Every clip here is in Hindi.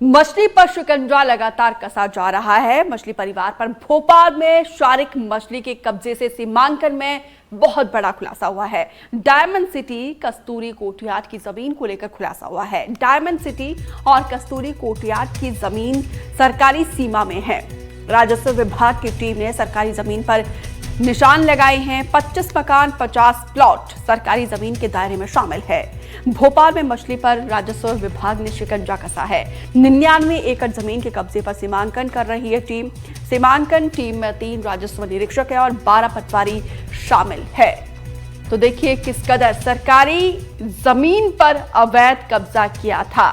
मछली पर शिकंजा लगातार कसा जा रहा है। मछली परिवार पर भोपाल में शारिक मछली के कब्जे से सीमांकन में बहुत बड़ा खुलासा हुआ है। डायमंड सिटी कस्तूरी कोर्टयार्ड की जमीन को लेकर खुलासा हुआ है। डायमंड सिटी और कस्तूरी कोर्टयार्ड की जमीन सरकारी सीमा में है। राजस्व विभाग की टीम ने सरकारी जमीन पर निशान लगाए हैं। 25 मकान 50 प्लॉट सरकारी जमीन के दायरे में शामिल है। भोपाल में मछली पर राजस्व विभाग ने शिकंजा कसा है। 99 एकड़ जमीन के कब्जे पर सीमांकन कर रही है टीम। सीमांकन टीम में 3 राजस्व निरीक्षक है और 12 पटवारी शामिल है। तो देखिए किस कदर सरकारी जमीन पर अवैध कब्जा किया था।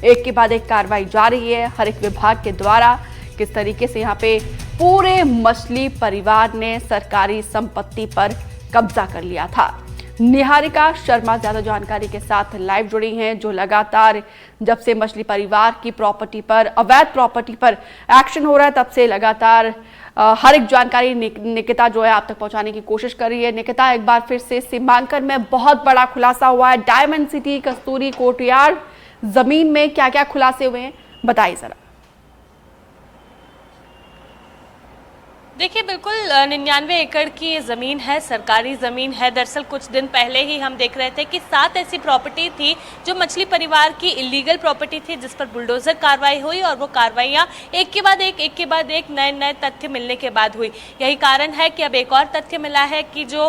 एक के बाद एक कार्रवाई जारी है हर एक विभाग के द्वारा। किस तरीके से यहाँ पे पूरे मछली परिवार ने सरकारी संपत्ति पर कब्जा कर लिया था। निहारिका शर्मा ज्यादा जानकारी के साथ लाइव जुड़ी हैं, जो लगातार जब से मछली परिवार की प्रॉपर्टी पर अवैध प्रॉपर्टी पर एक्शन हो रहा है तब से लगातार हर एक जानकारी निकिता जो है आप तक पहुंचाने की कोशिश कर रही है। निकिता, एक बार फिर से सीमांकन में बहुत बड़ा खुलासा हुआ है। डायमंड सिटी कस्तूरी कोर्टयार्ड जमीन में क्या क्या खुलासे हुए हैं, बताइए जरा। देखिए, बिल्कुल 99 एकड़ की ये ज़मीन है, सरकारी ज़मीन है। दरअसल कुछ दिन पहले ही हम देख रहे थे कि 7 ऐसी प्रॉपर्टी थी जो मछली परिवार की इलीगल प्रॉपर्टी थी, जिस पर बुलडोज़र कार्रवाई हुई और वो कार्रवाइयाँ एक के बाद एक नए तथ्य मिलने के बाद हुई। यही कारण है कि अब एक और तथ्य मिला है कि जो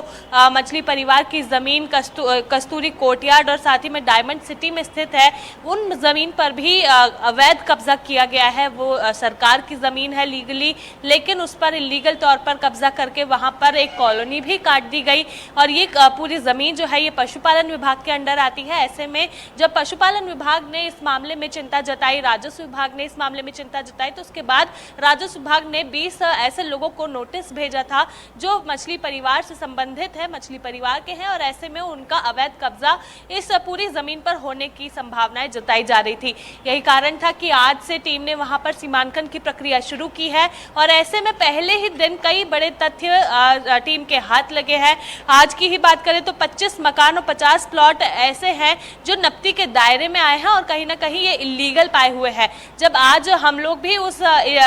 मछली परिवार की ज़मीन कस्तूरी कोर्टयार्ड और साथ ही में डायमंड सिटी में स्थित है, उन ज़मीन पर भी अवैध कब्जा किया गया है। वो सरकार की ज़मीन है लीगली, लेकिन उस पर लीगल तौर पर कब्जा करके वहां पर एक कॉलोनी भी काट दी गई। और ये पूरी जमीन जो है ये पशुपालन विभाग के अंडर आती है। ऐसे में जब पशुपालन विभाग ने इस मामले में चिंता जताई, राजस्व विभाग ने इस मामले में चिंता जताई, तो उसके बाद राजस्व विभाग ने 20 ऐसे लोगों को नोटिस भेजा था जो मछली परिवार से संबंधित है, मछली परिवार के हैं, और ऐसे में उनका अवैध कब्जा इस पूरी जमीन पर होने की संभावनाएं जताई जा रही थी। यही कारण था कि आज से टीम ने वहां पर सीमांकन की प्रक्रिया शुरू की है और ऐसे में पहले ही दिन कई बड़े तथ्य टीम के हाथ लगे हैं। आज की ही बात करें तो 25 मकान और 50 प्लॉट ऐसे हैं जो नब्ती के दायरे में आए हैं और कहीं ना कहीं ये इलीगल पाए हुए हैं। जब आज हम लोग भी उस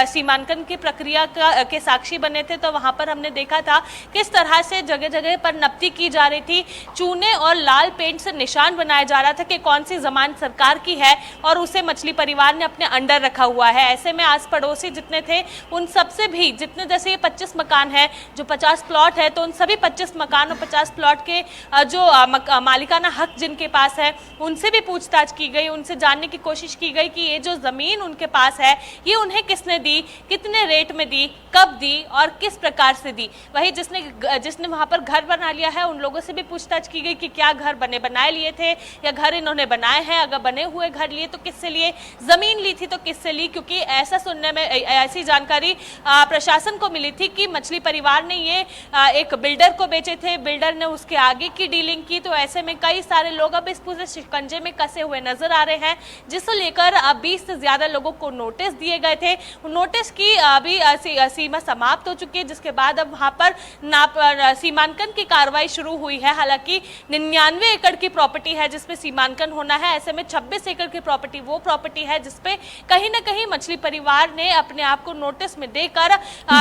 सीमांकन की प्रक्रिया के साक्षी बने थे तो वहां पर हमने देखा था किस तरह से जगह जगह पर नब्ती की जा रही थी। चूने और लाल पेंट से निशान बनाया जा रहा था कि कौन सी जमीन सरकार की है और उसे मछली परिवार ने अपने अंडर रखा हुआ है। ऐसे में आस पड़ोसी जितने थे उन सबसे भी, जितने जैसे 25 मकान है, जो 50 प्लॉट है, तो उन सभी 25 मकान और 50 प्लॉट के जो मालिकाना हक जिनके पास है उनसे भी पूछताछ की गई। उनसे जानने की कोशिश की गई कि ये जो जमीन उनके पास है ये उन्हें किसने दी, कितने रेट में दी, कब दी और किस प्रकार से दी। वही जिसने वहां पर घर बना लिया है उन लोगों से भी पूछताछ की गई कि क्या घर बनाए लिए थे या घर इन्होंने बनाए हैं, अगर बने हुए घर लिए तो किससे लिए, जमीन ली थी तो किससे ली। क्योंकि ऐसा सुनने में ऐसी जानकारी प्रशासन को मिली थी कि मछली परिवार ने ये एक बिल्डर को बेचे थे, बिल्डर ने उसके आगे की डीलिंग की। तो ऐसे में कई सारे लोग अब इस पूरे शिकंजे में कसे हुए नजर आ रहे हैं, जिसको लेकर अब 20 से ज्यादा लोगों को नोटिस दिए गए थे। नोटिस की अभी सीमा समाप्त हो चुकी है, जिसके बाद अब वहां पर सीमांकन की कार्रवाई शुरू हुई है। हालांकि 99 एकड़ की प्रॉपर्टी है जिसपे सीमांकन होना है। ऐसे में 26 एकड़ की प्रॉपर्टी वो प्रॉपर्टी है जिसपे कहीं ना कहीं मछली परिवार ने अपने आप को नोटिस में देकर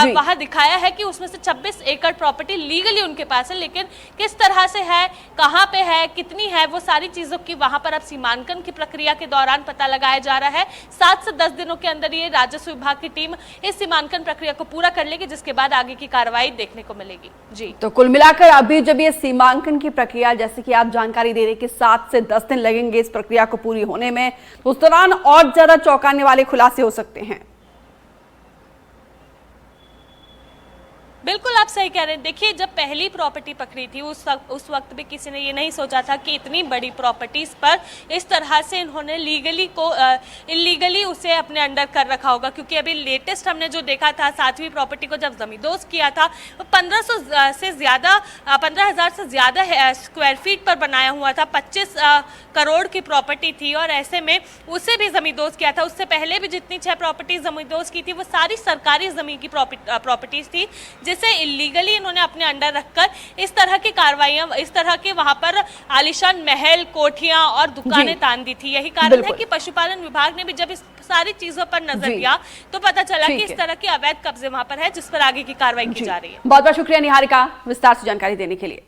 वहां दिखाया है कि उसमें से 26 एकड़ प्रॉपर्टी लीगली उनके पास है, लेकिन किस तरह से है, कहां पे है, कितनी है, वो सारी चीजों की वहां पर अब सीमांकन की प्रक्रिया के दौरान पता लगाया जा रहा है। 7 से 10 दिनों के अंदर ये राजस्व विभाग की टीम इस सीमांकन प्रक्रिया को पूरा कर लेगी, जिसके बाद आगे की कार्रवाई देखने को मिलेगी। जी, तो कुल मिलाकर अभी जब ये सीमांकन की प्रक्रिया, जैसे कि आप जानकारी दे रहे कि 7 से 10 दिन लगेंगे इस प्रक्रिया को पूरी होने में, तो उस दौरान और ज्यादा चौंकाने वाले खुलासे हो सकते हैं। बिल्कुल आप सही कह रहे हैं। देखिए, जब पहली प्रॉपर्टी पकड़ी थी उस वक्त भी किसी ने ये नहीं सोचा था कि इतनी बड़ी प्रॉपर्टीज पर इस तरह से इन्होंने इलीगली उसे अपने अंडर कर रखा होगा। क्योंकि अभी लेटेस्ट हमने जो देखा था 7वीं प्रॉपर्टी को जब जमींदोज किया था, 1500 से ज़्यादा 15,000 से ज़्यादा स्क्वायर फीट पर बनाया हुआ था। 25 करोड़ की प्रॉपर्टी थी और ऐसे में उसे भी जमींदोज किया था। उससे पहले भी जितनी 6 प्रॉपर्टीज जमींदोज की थी वो सारी सरकारी जमीन की प्रॉपर्टीज थी, से इलीगली इन्होंने अपने अंडर रखकर इस तरह की कार्रवाइयां, इस तरह के वहां पर आलीशान महल, कोठियां और दुकानें तान दी थी। यही कारण है कि पशुपालन विभाग ने भी जब इस सारी चीजों पर नजर दिया तो पता चला कि इस तरह के अवैध कब्जे वहां पर है, जिस पर आगे की कार्रवाई की जा रही है। बहुत बहुत शुक्रिया निहारिका विस्तार से जानकारी देने के लिए।